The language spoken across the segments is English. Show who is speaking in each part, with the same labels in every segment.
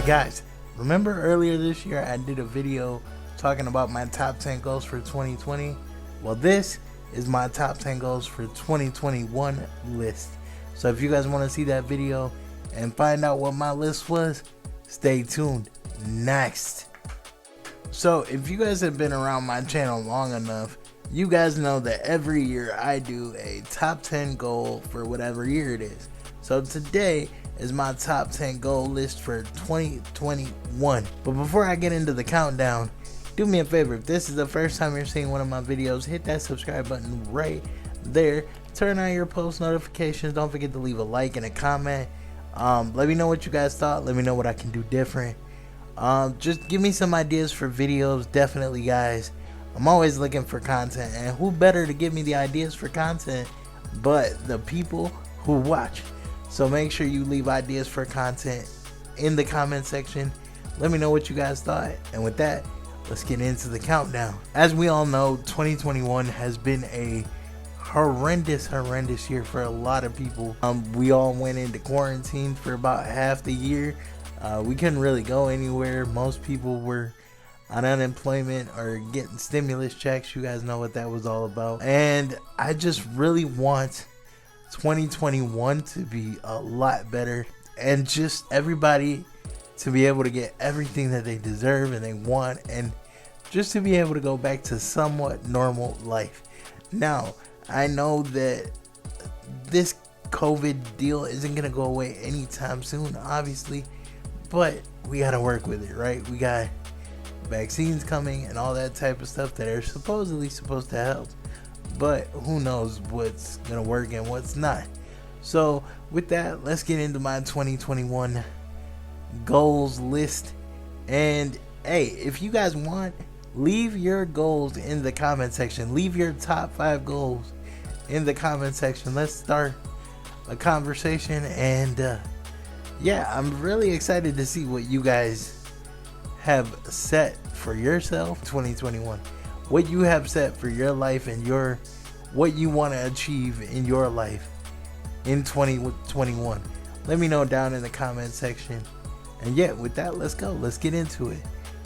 Speaker 1: Hey guys, remember earlier this year I did a video talking about my top 10 goals for 2020? Well, this is my top 10 goals for 2021 list. So if you guys want to see that video and find out what my list was, stay tuned. Next. So if you guys have been around my channel long enough, you guys know that every year I do a top 10 goal for whatever year it is. So today is my top 10 goal list for 2021. But before I get into the countdown, do me a favor. If this is the first time you're seeing one of my videos, hit that subscribe button right there. Turn on your post notifications. Don't forget to leave a like and a comment. Let me know what you guys thought. Let me know what I can do different. Just give me some ideas for videos. Definitely, guys. I'm always looking for content, and who better to give me the ideas for content but the people who watch. So make sure you leave ideas for content in the comment section. Let me know what you guys thought, and with that, let's get into the countdown. As we all know, 2021 has been a horrendous year for a lot of people. We all went into quarantine for about half the year. We couldn't really go anywhere. Most people were on unemployment or getting stimulus checks. You guys know what that was all about. And I just really want 2021 to be a lot better, and just everybody to be able to get everything that they deserve and they want, and just to be able to go back to somewhat normal life. Now, I know that this COVID deal isn't gonna go away anytime soon, obviously, but we gotta work with it, right? We got vaccines coming and all that type of stuff that are supposedly supposed to help, but who knows what's gonna work and what's not. So with that, let's get into my 2021 goals list. And hey, if you guys want, leave your goals in the comment section. Leave your top 5 goals in the comment section. Let's start a conversation. And yeah, I'm really excited to see what you guys have set for yourself 2021. What you have set for your life and what you want to achieve in your life in 2021. Let me know down in the comment section. And yeah, with that, let's go. Let's get into it.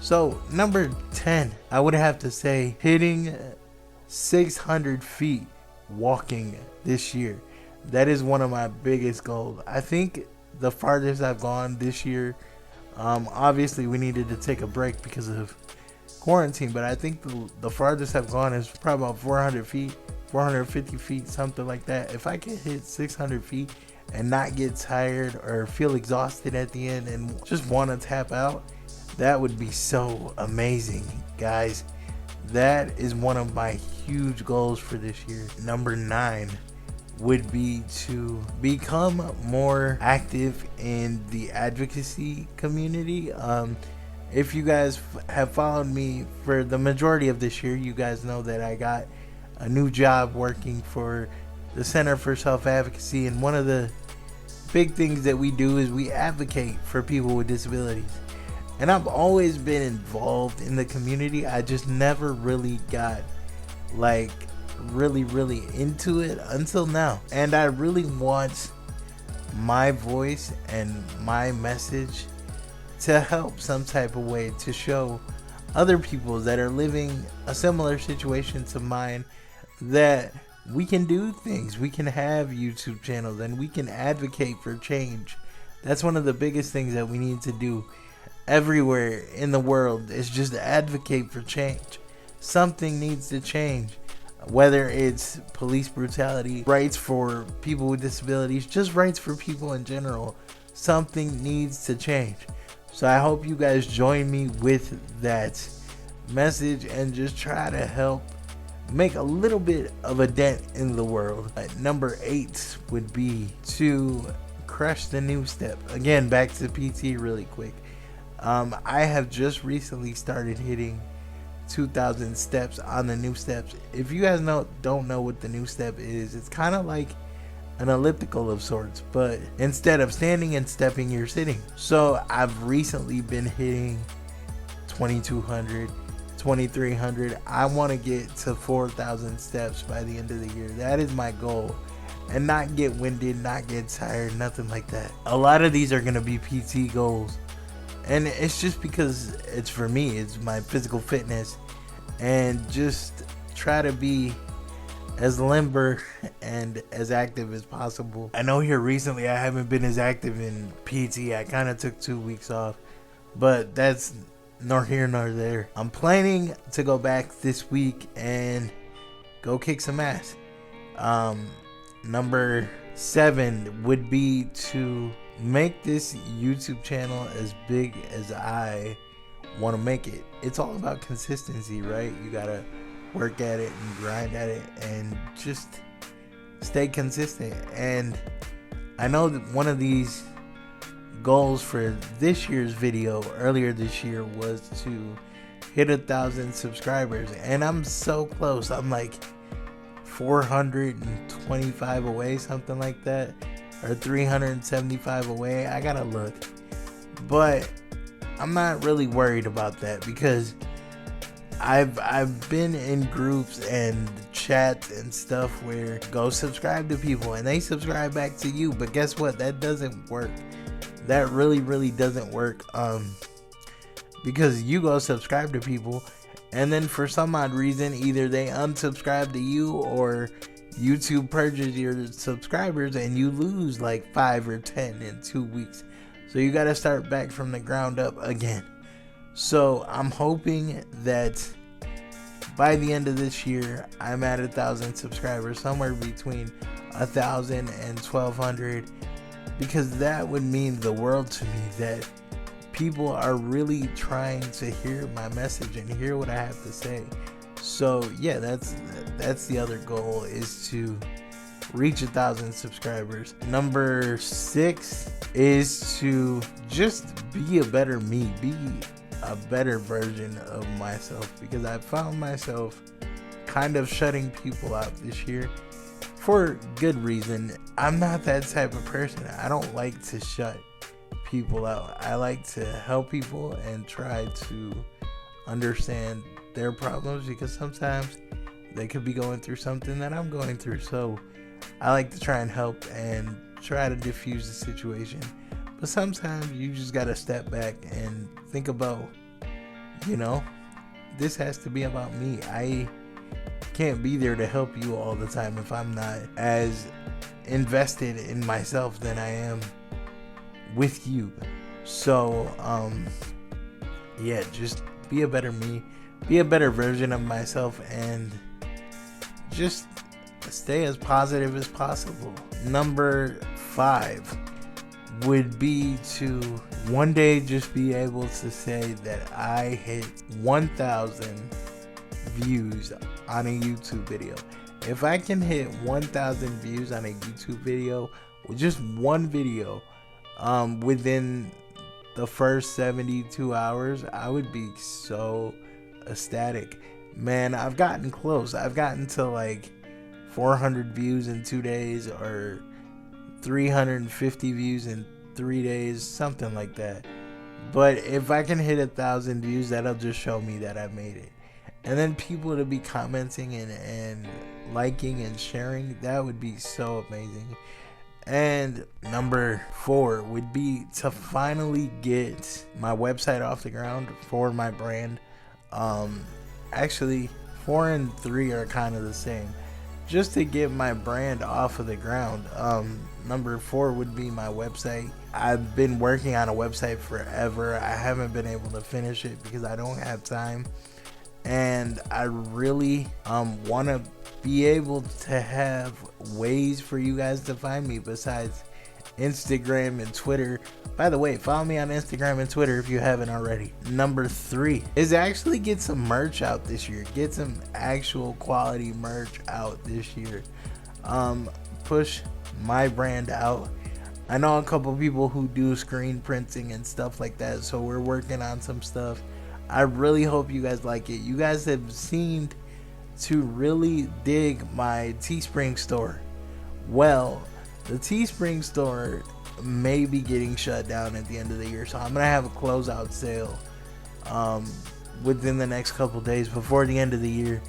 Speaker 1: So number 10, I would have to say hitting 600 feet walking this year. That is one of my biggest goals. I think the farthest I've gone this year, obviously we needed to take a break because of quarantine, but I think the farthest I've gone is probably about 400 feet, 450 feet, something like that. If I can hit 600 feet and not get tired or feel exhausted at the end and just want to tap out, that would be so amazing, guys. That is one of my huge goals for this year. Number 9 would be to become more active in the advocacy community. If you guys have followed me for the majority of this year, you guys know that I got a new job working for the Center for Self-Advocacy, and one of the big things that we do is we advocate for people with disabilities. And I've always been involved in the community. I just never really got like really into it until now. And I really want my voice and my message to help some type of way to show other people that are living a similar situation to mine that we can do things. We can have YouTube channels and we can advocate for change. That's one of the biggest things that we need to do everywhere in the world, is just advocate for change. Something needs to change, whether it's police brutality, rights for people with disabilities, just rights for people in general. Something needs to change. So I hope you guys join me with that message and just try to help make a little bit of a dent in the world. Number 8 would be to crush the Nustep. Again, back to PT really quick. I have just recently started hitting 2,000 steps on the Nusteps. If you guys don't know what the Nustep is, it's kind of like an elliptical of sorts, but instead of standing and stepping, you're sitting. So I've recently been hitting 2,200, 2,300. I want to get to 4,000 steps by the end of the year. That is my goal. And not get winded, not get tired, nothing like that. A lot of these are going to be PT goals. And it's just because it's for me, it's my physical fitness, and just try to be as limber and as active as possible. I know here recently I haven't been as active in PT. I kind of took 2 weeks off, but that's nor here nor there. I'm planning to go back this week and go kick some ass. Number 7 would be to make this YouTube channel as big as I want to make it. It's all about consistency, right? You gotta work at it and grind at it and just stay consistent. And I know that one of these goals for this year's video earlier this year was to hit 1,000 subscribers, and I'm so close. I'm like 425 away, something like that, or 375 away. I gotta look, but I'm not really worried about that because I've been in groups and chats and stuff where go subscribe to people and they subscribe back to you, but guess what? That doesn't work. That really doesn't work. Because you go subscribe to people, and then for some odd reason, either they unsubscribe to you or YouTube purges your subscribers and you lose like 5 or 10 in 2 weeks. So you got to start back from the ground up again. So I'm hoping that by the end of this year, I'm at 1,000 subscribers, somewhere between 1,000 and 1,200, because that would mean the world to me that people are really trying to hear my message and hear what I have to say. So yeah, that's the other goal, is to reach 1,000 subscribers. Number 6 is to just be a better me, be a better version of myself, because I found myself kind of shutting people out this year for good reason. I'm not that type of person. I don't like to shut people out. I like to help people and try to understand their problems, because sometimes they could be going through something that I'm going through. So I like to try and help and try to diffuse the situation. But sometimes you just got to step back and think about, this has to be about me. I can't be there to help you all the time if I'm not as invested in myself than I am with you. So just be a better me, be a better version of myself, and just stay as positive as possible. Number 5 would be to one day just be able to say that I hit 1,000 views on a YouTube video. If I can hit 1,000 views on a YouTube video, with just one video, within the first 72 hours, I would be so ecstatic. Man, I've gotten close. I've gotten to like 400 views in 2 days, or 350 views in 3 days, something like that. But if I can hit 1,000 views, that'll just show me that I made it. And then people to be commenting and liking and sharing, that would be so amazing. And number 4 would be to finally get my website off the ground for my brand. Actually, 4 and 3 are kind of the same. Just to get my brand off of the ground. Number 4 would be my website. I've been working on a website forever. I haven't been able to finish it because I don't have time. And I really want to be able to have ways for you guys to find me besides Instagram and Twitter. By the way, follow me on Instagram and Twitter if you haven't already. Number 3 is actually get some merch out this year. Get some actual quality merch out this year. Push my brand out. I know a couple people who do screen printing and stuff like that, so we're working on some stuff. I really hope you guys like it. You guys have seemed to really dig my Teespring store. Well, the Teespring store may be getting shut down at the end of the year, so I'm gonna have a closeout sale within the next couple days before the end of the year.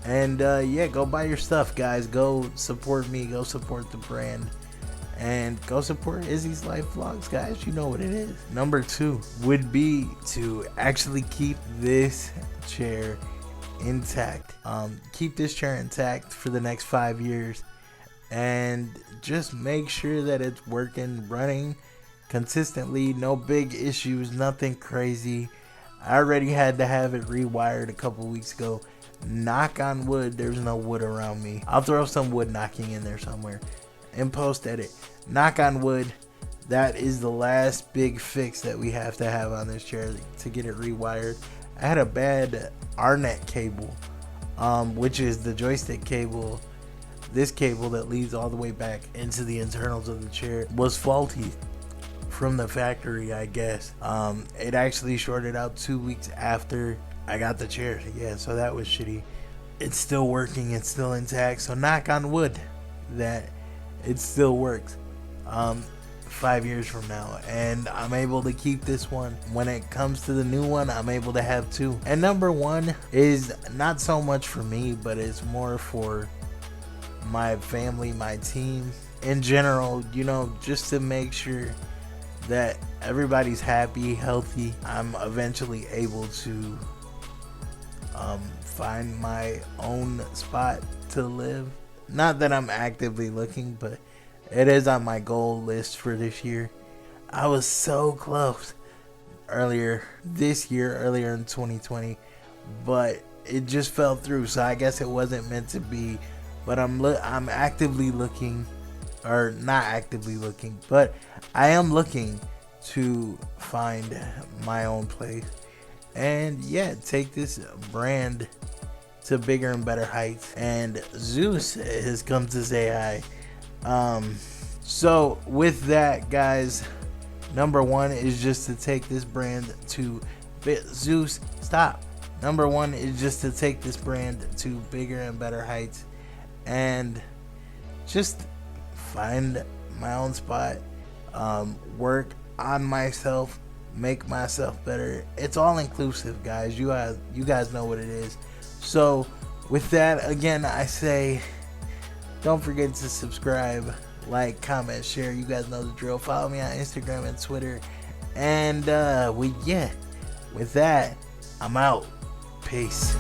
Speaker 1: And go buy your stuff, guys. Go support me, go support the brand, And go support Izzy's Life Vlogs, guys. You know what it is. Number 2 would be to actually keep this chair intact. Keep this chair intact for the next 5 years. And just make sure that it's working, running consistently. No big issues, nothing crazy. I already had to have it rewired a couple weeks ago. Knock on wood, there's no wood around me. I'll throw some wood knocking in there somewhere in post edit. Knock on wood, that is the last big fix that we have to have on this chair to get it rewired. I had a bad RNet cable, which is the joystick cable. This cable that leads all the way back into the internals of the chair was faulty from the factory, I guess. It actually shorted out 2 weeks after I got the chair. Yeah, so that was shitty. It's still working, it's still intact, so knock on wood that it still works 5 years from now, and I'm able to keep this one. When it comes to the new one, I'm able to have 2. And number 1 is not so much for me, but it's more for my family, my team in general, you know, just to make sure that everybody's happy, healthy. I'm eventually able to find my own spot to live. Not that I'm actively looking, but it is on my goal list for this year. I was so close earlier this year, earlier in 2020, but it just fell through. So I guess it wasn't meant to be. But I'm actively looking, or not actively looking, but I am looking to find my own place. And yeah, take this brand to bigger and better heights. And Zeus has come to say hi. So with that, guys, number 1 is just to take this brand to Zeus, stop. Number 1 is just to take this brand to bigger and better heights, and just find my own spot, work on myself, make myself better. It's all inclusive, guys. You guys know what it is. So with that, again, I say don't forget to subscribe, like, comment, share. You guys know the drill. Follow me on Instagram and Twitter. And with that, I'm out. Peace.